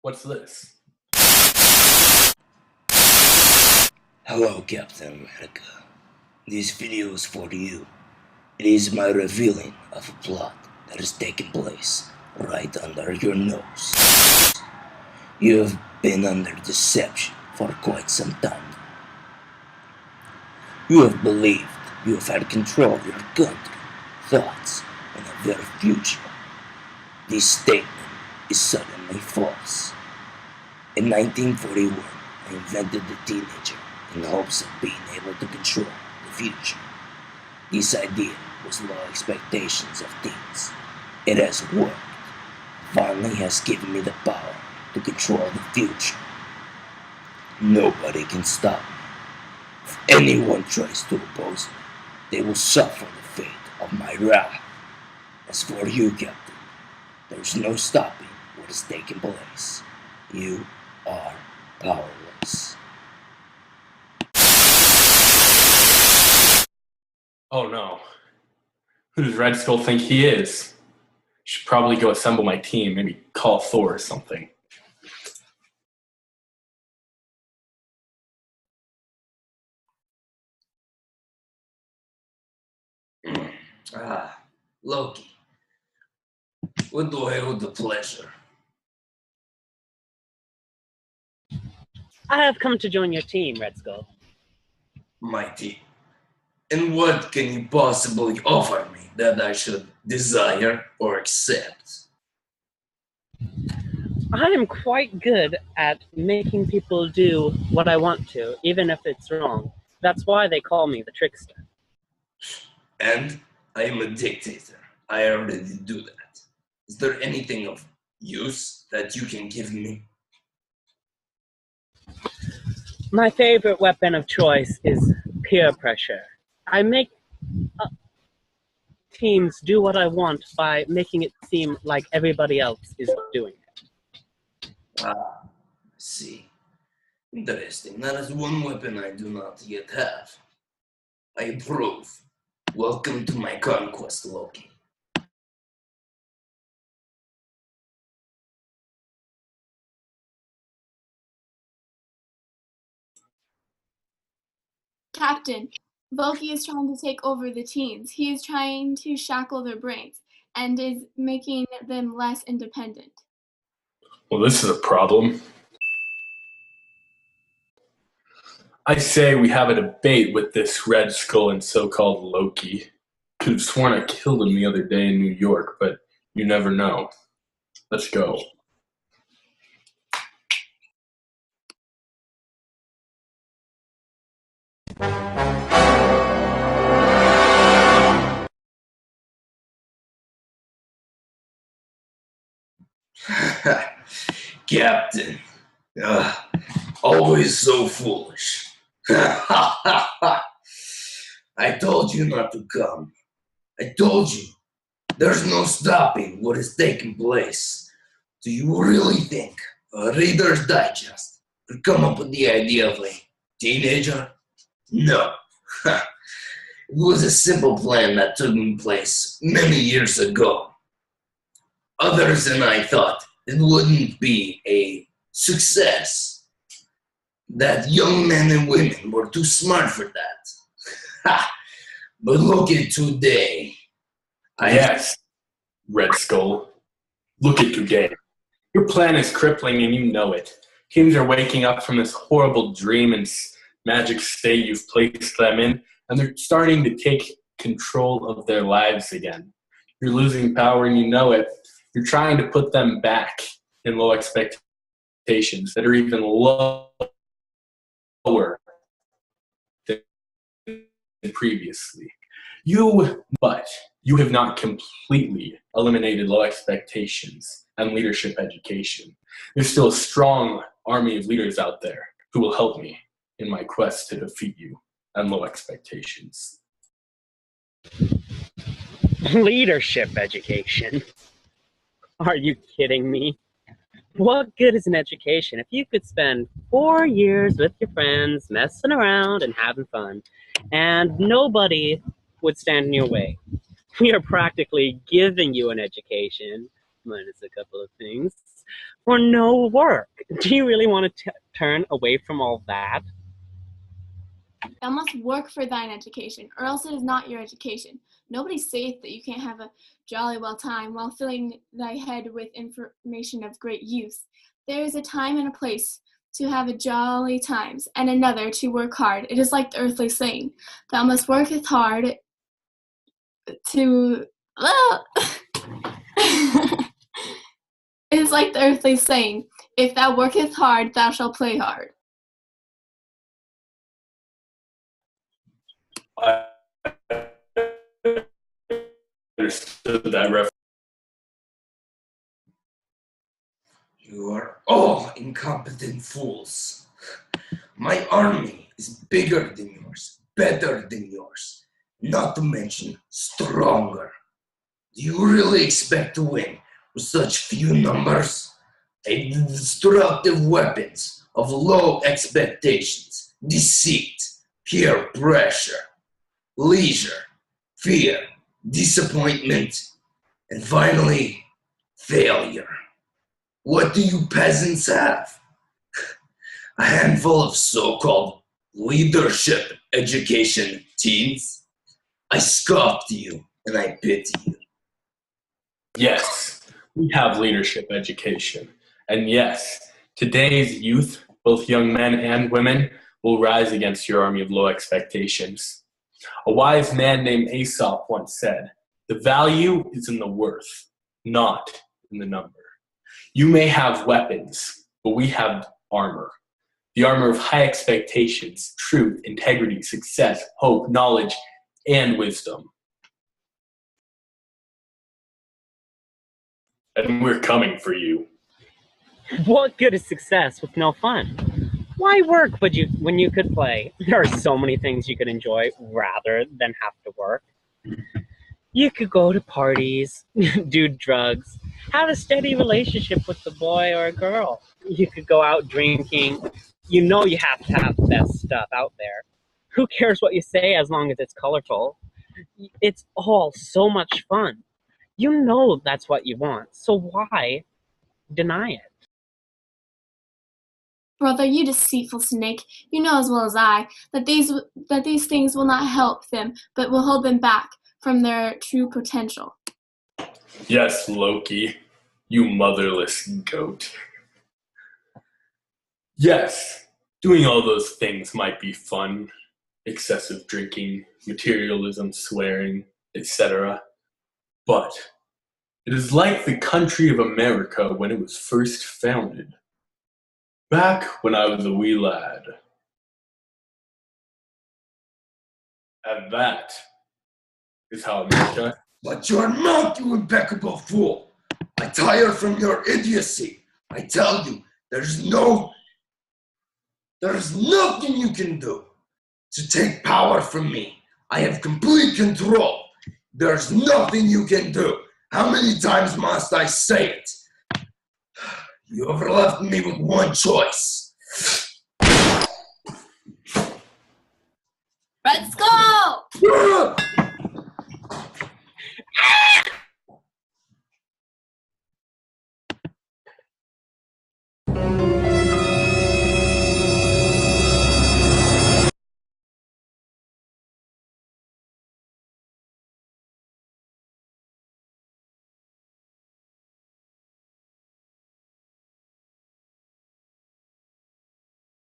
What's this? Hello, Captain America. This video is for you. It is my revealing of a plot that is taking place right under your nose. You have been under deception for quite some time now. You have believed you have had control of your country, thoughts, and of your future. This statement is suddenly false. In 1941, I invented the teenager in the hopes of being able to control the future. This idea was low expectations of teens. It has worked. Finally has given me the power to control the future. Nobody can stop me. If anyone tries to oppose me, they will suffer the fate of my wrath. As for you, Captain, there's no stopping what is taking place. You are powerless. Oh no. Who does Red Skull think he is? Should probably go assemble my team, maybe call Thor or something. Loki. What do I owe the pleasure? I have come to join your team, Red Skull. My team. And what can you possibly offer me that I should desire or accept? I am quite good at making people do what I want to, even if it's wrong. That's why they call me the trickster. And I am a dictator. I already do that. Is there anything of use that you can give me? My favorite weapon of choice is peer pressure. I make teams do what I want by making it seem like everybody else is doing it. I see. Interesting. That is one weapon I do not yet have. I approve. Welcome to my conquest, Loki. Captain, Loki is trying to take over the teens. He is trying to shackle their brains and is making them less independent. Well, this is a problem. I say we have a debate with this Red Skull and so-called Loki. Could have sworn I killed him the other day in New York, but you never know. Let's go. Captain. Always so foolish. I told you not to come. I told you. There's no stopping what is taking place. Do you really think a Reader's Digest could come up with the idea of a teenager? No. It was a simple plan that took place many years ago. Others and I thought it wouldn't be a success. That young men and women were too smart for that. But look at today. Yes, Red Skull. Look at today. Your plan is crippling and you know it. Teams are waking up from this horrible dream and magic state you've placed them in, and they're starting to take control of their lives again. You're losing power and you know it. You're trying to put them back in low expectations that are even lower than previously. But you have not completely eliminated low expectations and leadership education. There's still a strong army of leaders out there who will help me in my quest to defeat you and low expectations. Leadership education? Are you kidding me? What good is an education if you could spend 4 years with your friends, messing around and having fun, and nobody would stand in your way? We are practically giving you an education minus a couple of things, for no work. Do you really want to turn away from all that? Thou must work for thine education, or else it is not your education. Nobody saith that you can't have a jolly well time while filling thy head with information of great use. There is a time and a place to have a jolly times, and another to work hard. It is like the earthly saying, thou must worketh hard to... It is like the earthly saying, if thou worketh hard, thou shalt play hard. I understood that reference. You are all incompetent fools. My army is bigger than yours, better than yours, not to mention stronger. Do you really expect to win with such few numbers? A destructive weapons of low expectations, deceit, peer pressure, leisure, fear, disappointment, and finally, failure. What do you peasants have? A handful of so-called leadership education teens? I scoff to you and I pity you. Yes, we have leadership education. And yes, today's youth, both young men and women, will rise against your army of low expectations. A wise man named Aesop once said, "The value is in the worth, not in the number." You may have weapons, but we have armor. The armor of high expectations, truth, integrity, success, hope, knowledge, and wisdom. And we're coming for you. What good is success with no fun? Why work when you could play? There are so many things you could enjoy rather than have to work. You could go to parties, do drugs, have a steady relationship with a boy or a girl. You could go out drinking. You know you have to have the best stuff out there. Who cares what you say as long as it's colorful? It's all so much fun. You know that's what you want, so why deny it? Brother, you deceitful snake, you know as well as I that these things will not help them, but will hold them back from their true potential. Yes, Loki, you motherless goat. Yes, doing all those things might be fun. Excessive drinking, materialism, swearing, etc. But it is like the country of America when it was first founded. Back when I was a wee lad. And that is how America... But you're not, you impeccable fool. I tire from your idiocy. I tell you, there's nothing you can do to take power from me. I have complete control. There's nothing you can do. How many times must I say it? You have left me with one choice. Red Skull!